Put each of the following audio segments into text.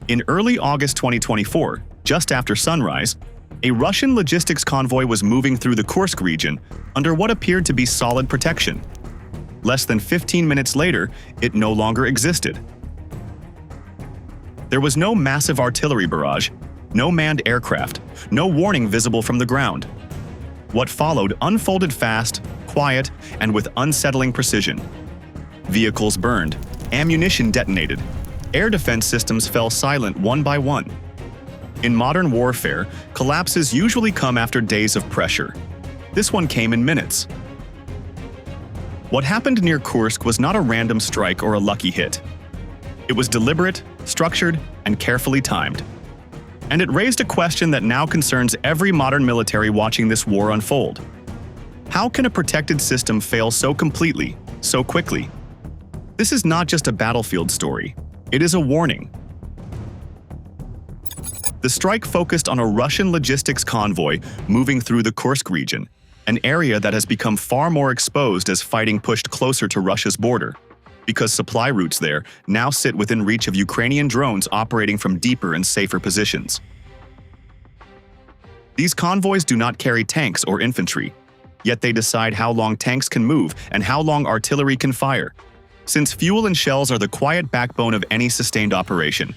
In early August 2024, just after sunrise, a Russian logistics convoy was moving through the Kursk region under what appeared to be solid protection. Less than 15 minutes later, it no longer existed. There was no massive artillery barrage, no manned aircraft, no warning visible from the ground. What followed unfolded fast, quiet, and with unsettling precision. Vehicles burned, ammunition detonated, air defense systems fell silent one by one. In modern warfare, collapses usually come after days of pressure. This one came in minutes. What happened near Kursk was not a random strike or a lucky hit. It was deliberate, structured, and carefully timed. And it raised a question that now concerns every modern military watching this war unfold. How can a protected system fail so completely, so quickly? This is not just a battlefield story. It is a warning. The strike focused on a Russian logistics convoy moving through the Kursk region, an area that has become far more exposed as fighting pushed closer to Russia's border, because supply routes there now sit within reach of Ukrainian drones operating from deeper and safer positions. These convoys do not carry tanks or infantry, yet they decide how long tanks can move and how long artillery can fire, since fuel and shells are the quiet backbone of any sustained operation.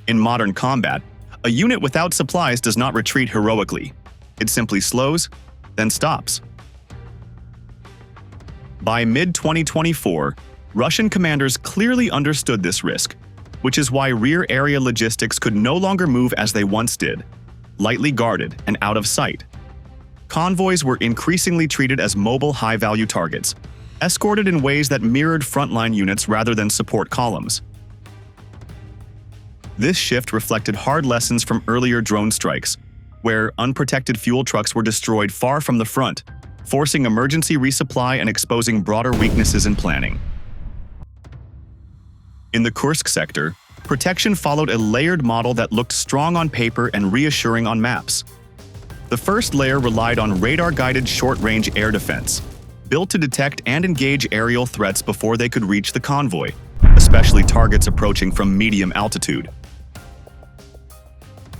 In modern combat, a unit without supplies does not retreat heroically. It simply slows, then stops. By mid-2024, Russian commanders clearly understood this risk, which is why rear area logistics could no longer move as they once did, lightly guarded and out of sight. Convoys were increasingly treated as mobile high-value targets, escorted in ways that mirrored frontline units rather than support columns. This shift reflected hard lessons from earlier drone strikes, where unprotected fuel trucks were destroyed far from the front, forcing emergency resupply and exposing broader weaknesses in planning. In the Kursk sector, protection followed a layered model that looked strong on paper and reassuring on maps. The first layer relied on radar-guided short-range air defense, built to detect and engage aerial threats before they could reach the convoy, especially targets approaching from medium altitude.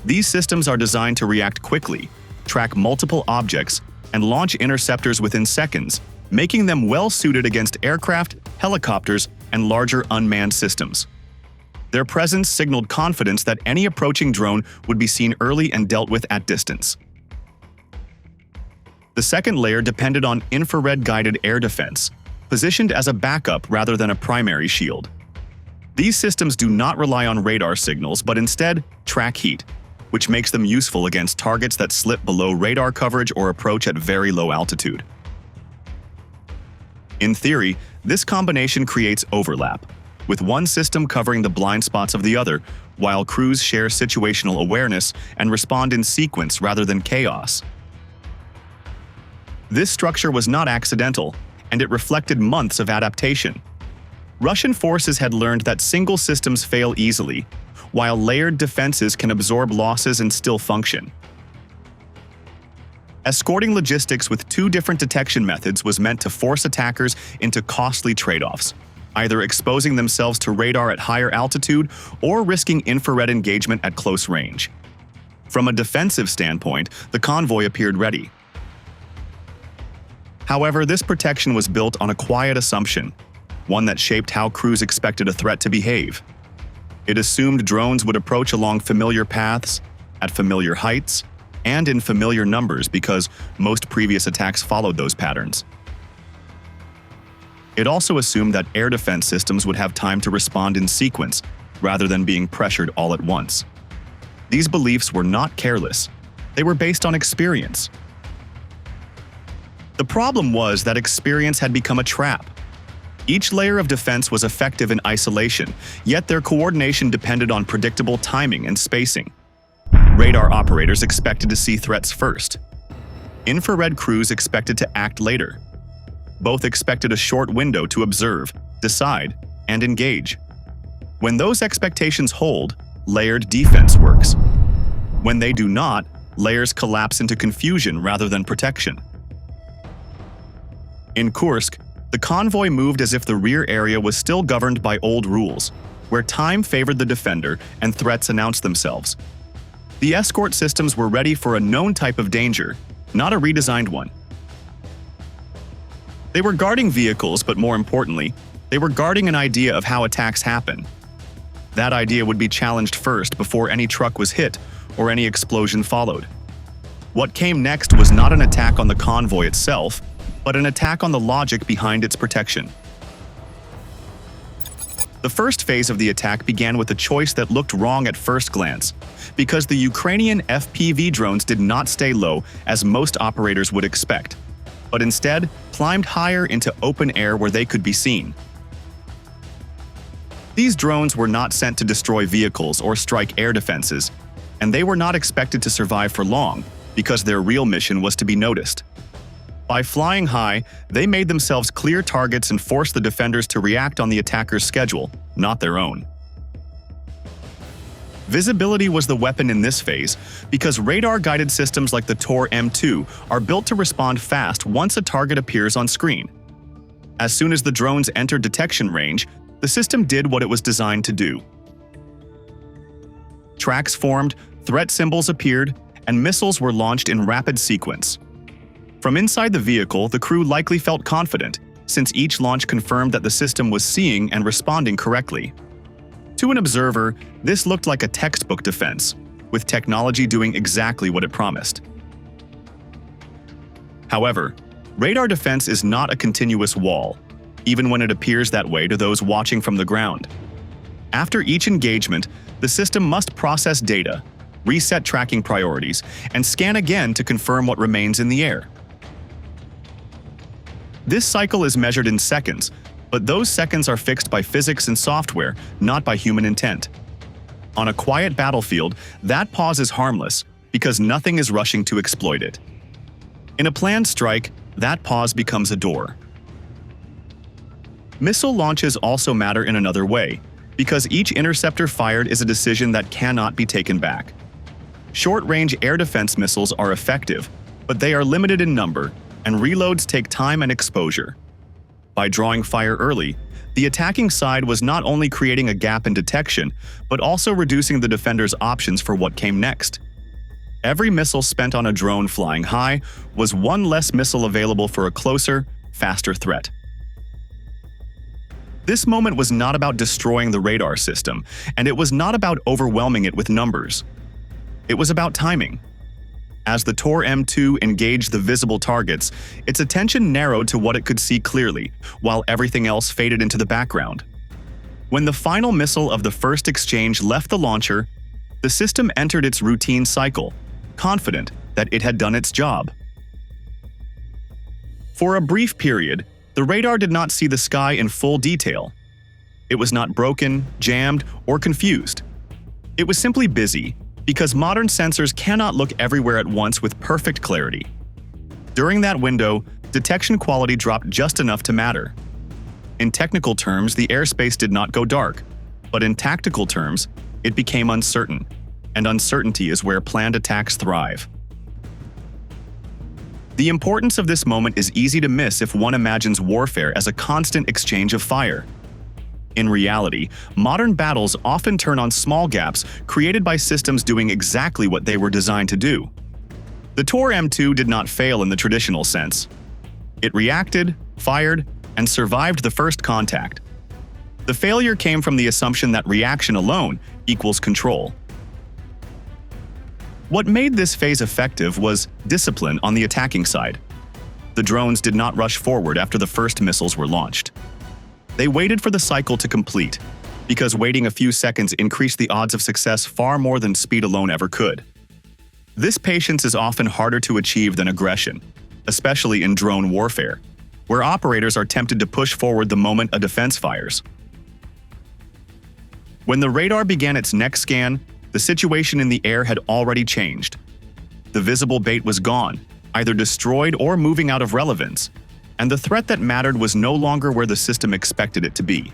These systems are designed to react quickly, track multiple objects, and launch interceptors within seconds, making them well-suited against aircraft, helicopters, and larger unmanned systems. Their presence signaled confidence that any approaching drone would be seen early and dealt with at distance. The second layer depended on infrared-guided air defense, positioned as a backup rather than a primary shield. These systems do not rely on radar signals but instead track heat, which makes them useful against targets that slip below radar coverage or approach at very low altitude. In theory, this combination creates overlap, with one system covering the blind spots of the other, while crews share situational awareness and respond in sequence rather than chaos. This structure was not accidental, and it reflected months of adaptation. Russian forces had learned that single systems fail easily, while layered defenses can absorb losses and still function. Escorting logistics with two different detection methods was meant to force attackers into costly trade-offs, either exposing themselves to radar at higher altitude or risking infrared engagement at close range. From a defensive standpoint, the convoy appeared ready. However, this protection was built on a quiet assumption, one that shaped how crews expected a threat to behave. It assumed drones would approach along familiar paths, at familiar heights, and in familiar numbers because most previous attacks followed those patterns. It also assumed that air defense systems would have time to respond in sequence rather than being pressured all at once. These beliefs were not careless. They were based on experience. The problem was that experience had become a trap. Each layer of defense was effective in isolation, yet their coordination depended on predictable timing and spacing. Radar operators expected to see threats first. Infrared crews expected to act later. Both expected a short window to observe, decide, and engage. When those expectations hold, layered defense works. When they do not, layers collapse into confusion rather than protection. In Kursk, the convoy moved as if the rear area was still governed by old rules, where time favored the defender and threats announced themselves. The escort systems were ready for a known type of danger, not a redesigned one. They were guarding vehicles, but more importantly, they were guarding an idea of how attacks happen. That idea would be challenged first before any truck was hit or any explosion followed. What came next was not an attack on the convoy itself, but an attack on the logic behind its protection. The first phase of the attack began with a choice that looked wrong at first glance, because the Ukrainian FPV drones did not stay low as most operators would expect, but instead climbed higher into open air where they could be seen. These drones were not sent to destroy vehicles or strike air defenses, and they were not expected to survive for long because their real mission was to be noticed. By flying high, they made themselves clear targets and forced the defenders to react on the attacker's schedule, not their own. Visibility was the weapon in this phase because radar-guided systems like the Tor M2 are built to respond fast once a target appears on screen. As soon as the drones entered detection range, the system did what it was designed to do. Tracks formed, threat symbols appeared, and missiles were launched in rapid sequence. From inside the vehicle, the crew likely felt confident, since each launch confirmed that the system was seeing and responding correctly. To an observer, this looked like a textbook defense, with technology doing exactly what it promised. However, radar defense is not a continuous wall, even when it appears that way to those watching from the ground. After each engagement, the system must process data, reset tracking priorities, and scan again to confirm what remains in the air. This cycle is measured in seconds, but those seconds are fixed by physics and software, not by human intent. On a quiet battlefield, that pause is harmless because nothing is rushing to exploit it. In a planned strike, that pause becomes a door. Missile launches also matter in another way, because each interceptor fired is a decision that cannot be taken back. Short-range air defense missiles are effective, but they are limited in number, and reloads take time and exposure. By drawing fire early, the attacking side was not only creating a gap in detection, but also reducing the defender's options for what came next. Every missile spent on a drone flying high was one less missile available for a closer, faster threat. This moment was not about destroying the radar system, and it was not about overwhelming it with numbers. It was about timing. As the Tor M2 engaged the visible targets, its attention narrowed to what it could see clearly, while everything else faded into the background. When the final missile of the first exchange left the launcher, the system entered its routine cycle, confident that it had done its job. For a brief period, the radar did not see the sky in full detail. It was not broken, jammed, or confused. It was simply busy, because modern sensors cannot look everywhere at once with perfect clarity. During that window, detection quality dropped just enough to matter. In technical terms, the airspace did not go dark, but in tactical terms, it became uncertain, and uncertainty is where planned attacks thrive. The importance of this moment is easy to miss if one imagines warfare as a constant exchange of fire. In reality, modern battles often turn on small gaps created by systems doing exactly what they were designed to do. The Tor M2 did not fail in the traditional sense. It reacted, fired, and survived the first contact. The failure came from the assumption that reaction alone equals control. What made this phase effective was discipline on the attacking side. The drones did not rush forward after the first missiles were launched. They waited for the cycle to complete, because waiting a few seconds increased the odds of success far more than speed alone ever could. This patience is often harder to achieve than aggression, especially in drone warfare, where operators are tempted to push forward the moment a defense fires. When the radar began its next scan, the situation in the air had already changed. The visible bait was gone, either destroyed or moving out of relevance, and the threat that mattered was no longer where the system expected it to be.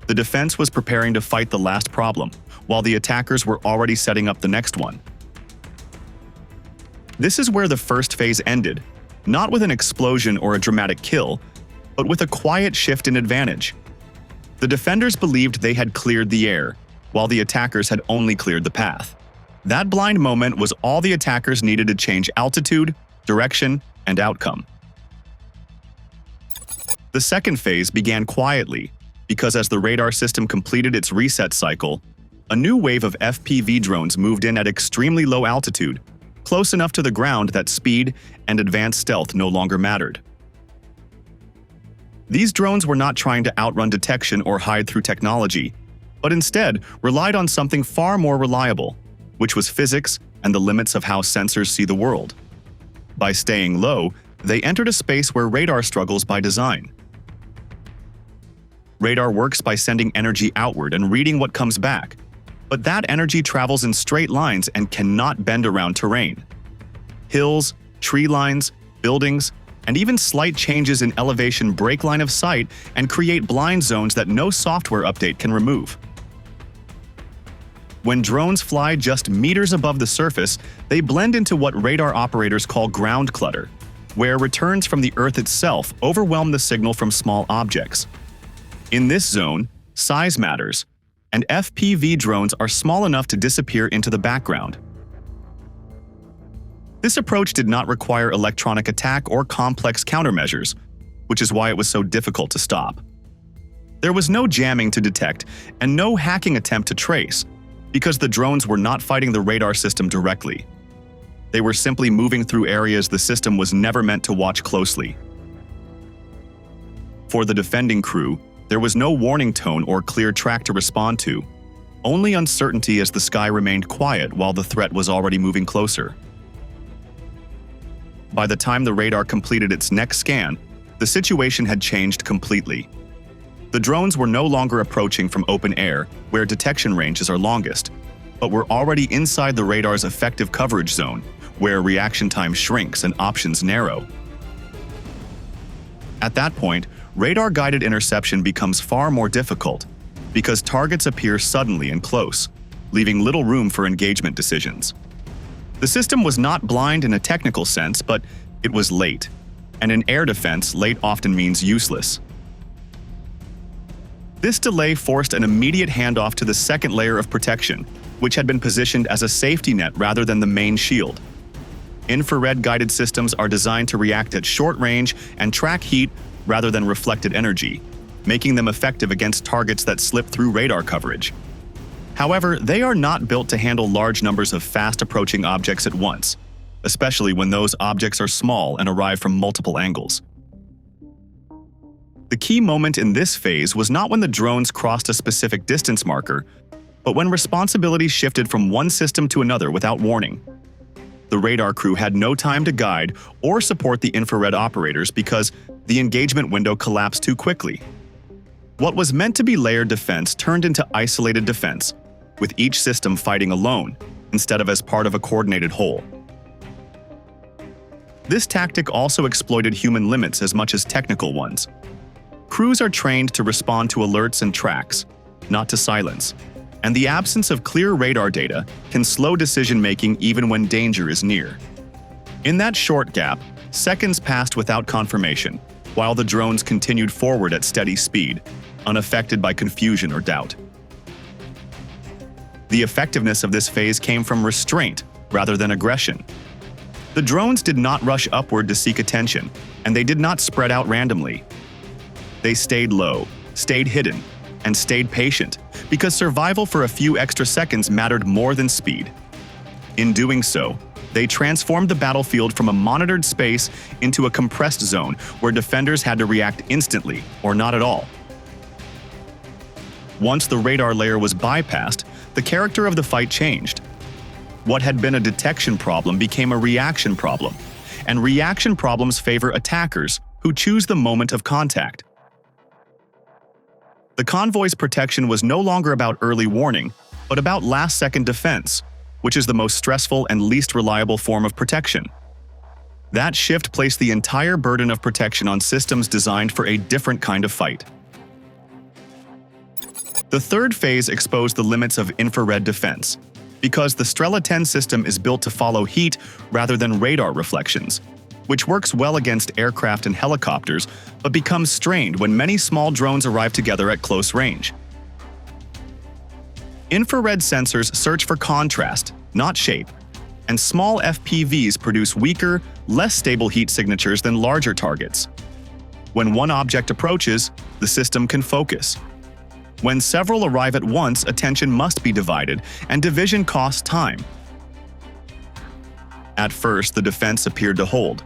The defense was preparing to fight the last problem, while the attackers were already setting up the next one. This is where the first phase ended, not with an explosion or a dramatic kill, but with a quiet shift in advantage. The defenders believed they had cleared the air, while the attackers had only cleared the path. That blind moment was all the attackers needed to change altitude, direction, and outcome. The second phase began quietly, because as the radar system completed its reset cycle, a new wave of FPV drones moved in at extremely low altitude, close enough to the ground that speed and advanced stealth no longer mattered. These drones were not trying to outrun detection or hide through technology, but instead relied on something far more reliable, which was physics and the limits of how sensors see the world. By staying low, they entered a space where radar struggles by design. Radar works by sending energy outward and reading what comes back, but that energy travels in straight lines and cannot bend around terrain. Hills, tree lines, buildings, and even slight changes in elevation break line of sight and create blind zones that no software update can remove. When drones fly just meters above the surface, they blend into what radar operators call ground clutter, where returns from the Earth itself overwhelm the signal from small objects. In this zone, size matters, and FPV drones are small enough to disappear into the background. This approach did not require electronic attack or complex countermeasures, which is why it was so difficult to stop. There was no jamming to detect and no hacking attempt to trace, because the drones were not fighting the radar system directly. They were simply moving through areas the system was never meant to watch closely. For the defending crew, there was no warning tone or clear track to respond to, only uncertainty as the sky remained quiet while the threat was already moving closer. By the time the radar completed its next scan, the situation had changed completely. The drones were no longer approaching from open air, where detection ranges are longest, but were already inside the radar's effective coverage zone, where reaction time shrinks and options narrow. At that point, radar-guided interception becomes far more difficult, because targets appear suddenly and close, leaving little room for engagement decisions. The system was not blind in a technical sense, but it was late, and in air defense, late often means useless. This delay forced an immediate handoff to the second layer of protection, which had been positioned as a safety net rather than the main shield. Infrared-guided systems are designed to react at short range and track heat rather than reflected energy, making them effective against targets that slip through radar coverage. However, they are not built to handle large numbers of fast-approaching objects at once, especially when those objects are small and arrive from multiple angles. The key moment in this phase was not when the drones crossed a specific distance marker, but when responsibility shifted from one system to another without warning. The radar crew had no time to guide or support the infrared operators because the engagement window collapsed too quickly. What was meant to be layered defense turned into isolated defense, with each system fighting alone, instead of as part of a coordinated whole. This tactic also exploited human limits as much as technical ones. Crews are trained to respond to alerts and tracks, not to silence, and the absence of clear radar data can slow decision-making even when danger is near. In that short gap, seconds passed without confirmation, while the drones continued forward at steady speed, unaffected by confusion or doubt. The effectiveness of this phase came from restraint rather than aggression. The drones did not rush upward to seek attention, and they did not spread out randomly. They stayed low, stayed hidden, and stayed patient, because survival for a few extra seconds mattered more than speed. In doing so, they transformed the battlefield from a monitored space into a compressed zone where defenders had to react instantly or not at all. Once the radar layer was bypassed, the character of the fight changed. What had been a detection problem became a reaction problem, and reaction problems favor attackers who choose the moment of contact. The convoy's protection was no longer about early warning, but about last-second defense, which is the most stressful and least reliable form of protection. That shift placed the entire burden of protection on systems designed for a different kind of fight. The third phase exposed the limits of infrared defense, because the Strela 10 system is built to follow heat rather than radar reflections. which works well against aircraft and helicopters, but becomes strained when many small drones arrive together at close range. Infrared sensors search for contrast, not shape, and small FPVs produce weaker, less stable heat signatures than larger targets. When one object approaches, the system can focus. When several arrive at once, attention must be divided, and division costs time. At first, the defense appeared to hold.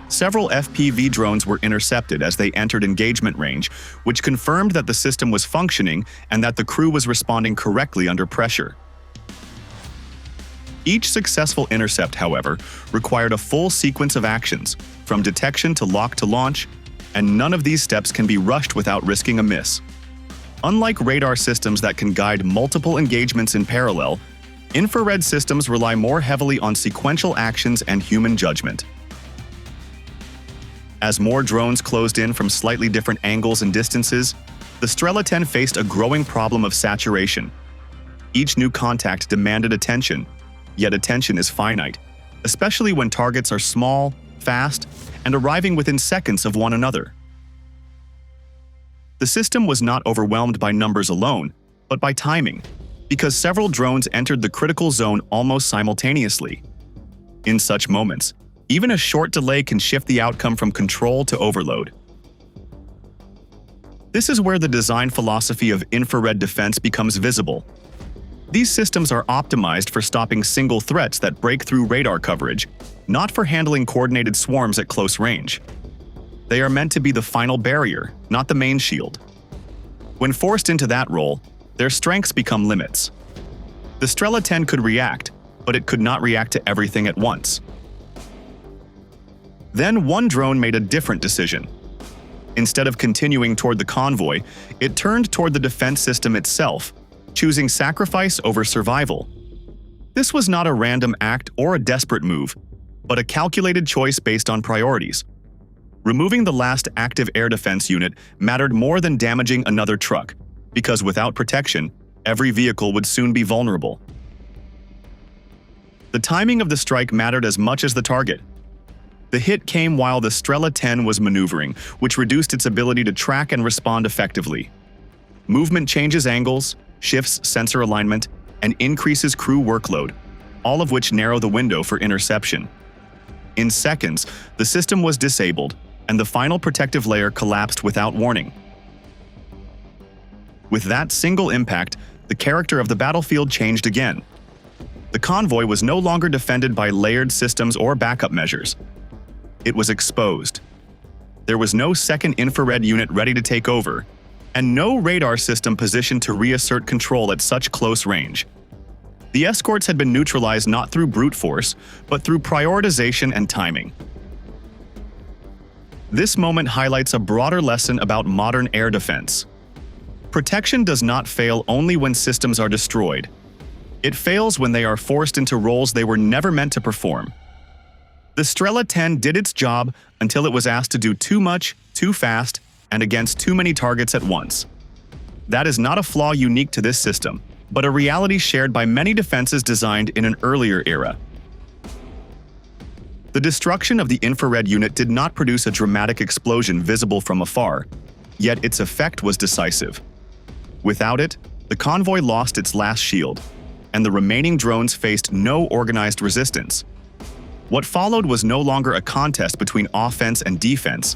Several FPV drones were intercepted as they entered engagement range, which confirmed that the system was functioning and that the crew was responding correctly under pressure. Each successful intercept, however, required a full sequence of actions, from detection to lock to launch, and none of these steps can be rushed without risking a miss. Unlike radar systems that can guide multiple engagements in parallel, infrared systems rely more heavily on sequential actions and human judgment. As more drones closed in from slightly different angles and distances, the Strela 10 faced a growing problem of saturation. Each new contact demanded attention, yet attention is finite, especially when targets are small, fast, and arriving within seconds of one another. The system was not overwhelmed by numbers alone, but by timing, because several drones entered the critical zone almost simultaneously. In such moments, even a short delay can shift the outcome from control to overload. This is where the design philosophy of infrared defense becomes visible. These systems are optimized for stopping single threats that break through radar coverage, not for handling coordinated swarms at close range. They are meant to be the final barrier, not the main shield. When forced into that role, their strengths become limits. The Strela 10 could react, but it could not react to everything at once. Then one drone made a different decision. Instead of continuing toward the convoy, it turned toward the defense system itself, choosing sacrifice over survival. This was not a random act or a desperate move, but a calculated choice based on priorities. Removing the last active air defense unit mattered more than damaging another truck, because without protection, every vehicle would soon be vulnerable. The timing of the strike mattered as much as the target. The hit came while the Strela 10 was maneuvering, which reduced its ability to track and respond effectively. Movement changes angles, shifts sensor alignment, and increases crew workload, all of which narrow the window for interception. In seconds, the system was disabled, and the final protective layer collapsed without warning. With that single impact, the character of the battlefield changed again. The convoy was no longer defended by layered systems or backup measures. It was exposed. There was no second infrared unit ready to take over, and no radar system positioned to reassert control at such close range. The escorts had been neutralized not through brute force, but through prioritization and timing. This moment highlights a broader lesson about modern air defense. Protection does not fail only when systems are destroyed. It fails when they are forced into roles they were never meant to perform. The Strela 10 did its job until it was asked to do too much, too fast, and against too many targets at once. That is not a flaw unique to this system, but a reality shared by many defenses designed in an earlier era. The destruction of the infrared unit did not produce a dramatic explosion visible from afar, yet its effect was decisive. Without it, the convoy lost its last shield, and the remaining drones faced no organized resistance. What followed was no longer a contest between offense and defense,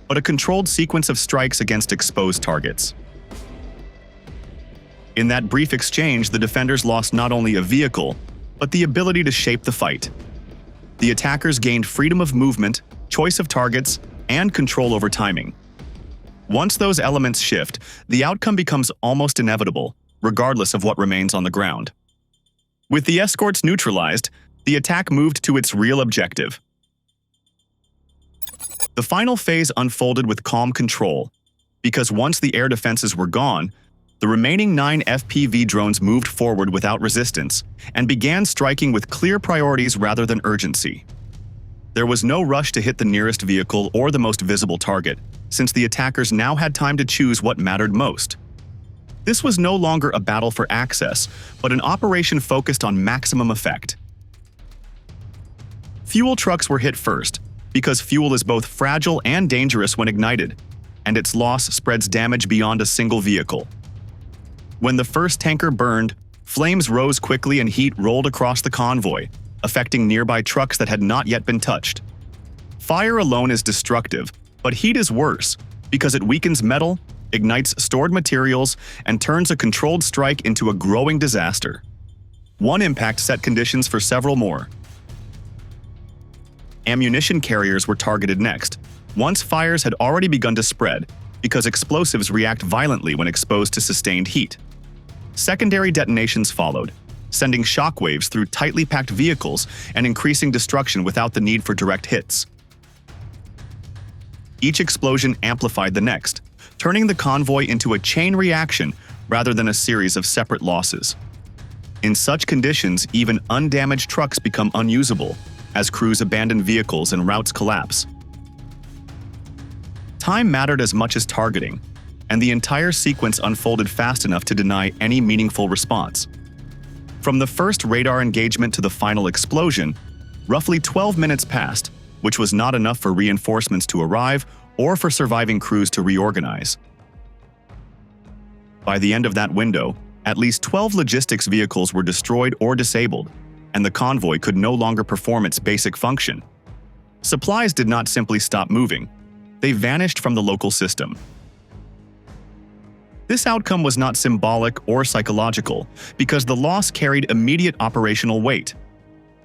but a controlled sequence of strikes against exposed targets. In that brief exchange, the defenders lost not only a vehicle, but the ability to shape the fight. The attackers gained freedom of movement, choice of targets, and control over timing. Once those elements shift, the outcome becomes almost inevitable, regardless of what remains on the ground. With the escorts neutralized, the attack moved to its real objective. The final phase unfolded with calm control, because once the air defenses were gone, the remaining 9 FPV drones moved forward without resistance and began striking with clear priorities rather than urgency. There was no rush to hit the nearest vehicle or the most visible target, since the attackers now had time to choose what mattered most. This was no longer a battle for access, but an operation focused on maximum effect. Fuel trucks were hit first, because fuel is both fragile and dangerous when ignited, and its loss spreads damage beyond a single vehicle. When the first tanker burned, flames rose quickly and heat rolled across the convoy, affecting nearby trucks that had not yet been touched. Fire alone is destructive, but heat is worse because it weakens metal, ignites stored materials, and turns a controlled strike into a growing disaster. One impact set conditions for several more. Ammunition carriers were targeted next, once fires had already begun to spread, because explosives react violently when exposed to sustained heat. Secondary detonations followed, sending shockwaves through tightly packed vehicles and increasing destruction without the need for direct hits. Each explosion amplified the next, turning the convoy into a chain reaction rather than a series of separate losses. In such conditions, even undamaged trucks become unusable, as crews abandon vehicles and routes collapse. Time mattered as much as targeting, and the entire sequence unfolded fast enough to deny any meaningful response. From the first radar engagement to the final explosion, roughly 12 minutes passed, which was not enough for reinforcements to arrive or for surviving crews to reorganize. By the end of that window, at least 12 logistics vehicles were destroyed or disabled, and the convoy could no longer perform its basic function. Supplies did not simply stop moving. They vanished from the local system. This outcome was not symbolic or psychological because the loss carried immediate operational weight.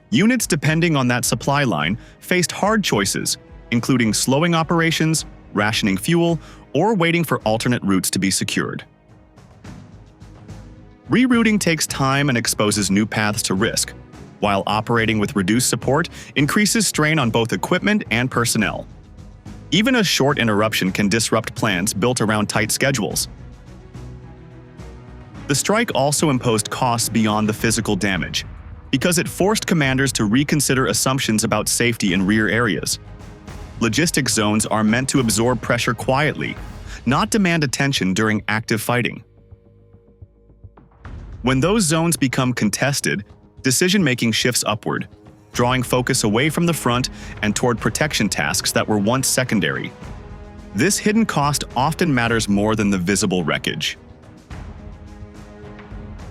Units depending on that supply line faced hard choices, including slowing operations, rationing fuel, or waiting for alternate routes to be secured. Rerouting takes time and exposes new paths to risk, while operating with reduced support increases strain on both equipment and personnel. Even a short interruption can disrupt plans built around tight schedules. The strike also imposed costs beyond the physical damage, because it forced commanders to reconsider assumptions about safety in rear areas. Logistics zones are meant to absorb pressure quietly, not demand attention during active fighting. When those zones become contested, decision-making shifts upward, drawing focus away from the front and toward protection tasks that were once secondary. This hidden cost often matters more than the visible wreckage.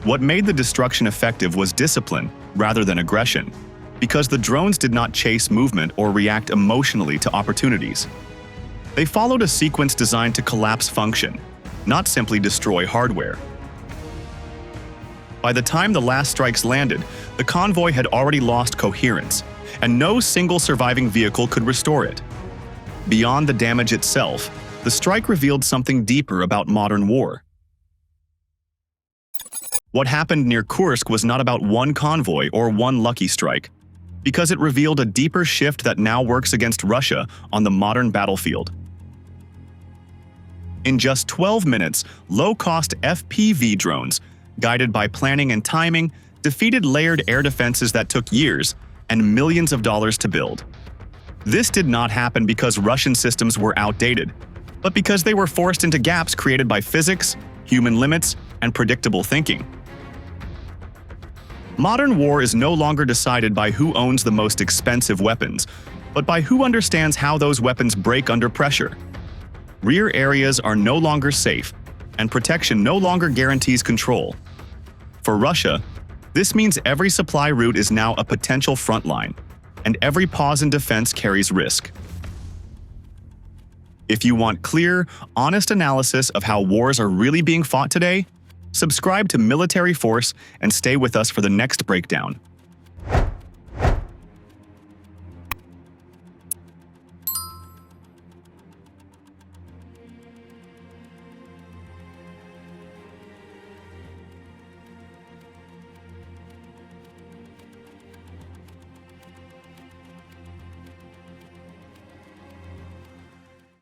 What made the destruction effective was discipline rather than aggression, because the drones did not chase movement or react emotionally to opportunities. They followed a sequence designed to collapse function, not simply destroy hardware. By the time the last strikes landed, the convoy had already lost coherence, and no single surviving vehicle could restore it. Beyond the damage itself, the strike revealed something deeper about modern war. What happened near Kursk was not about one convoy or one lucky strike, because it revealed a deeper shift that now works against Russia on the modern battlefield. In just 12 minutes, low-cost FPV drones, guided by planning and timing, defeated layered air defenses that took years and millions of dollars to build. This did not happen because Russian systems were outdated, but because they were forced into gaps created by physics, human limits, and predictable thinking. Modern war is no longer decided by who owns the most expensive weapons, but by who understands how those weapons break under pressure. Rear areas are no longer safe, and protection no longer guarantees control. For Russia, this means every supply route is now a potential front line, and every pause in defense carries risk. If you want clear, honest analysis of how wars are really being fought today, subscribe to Military Force and stay with us for the next breakdown.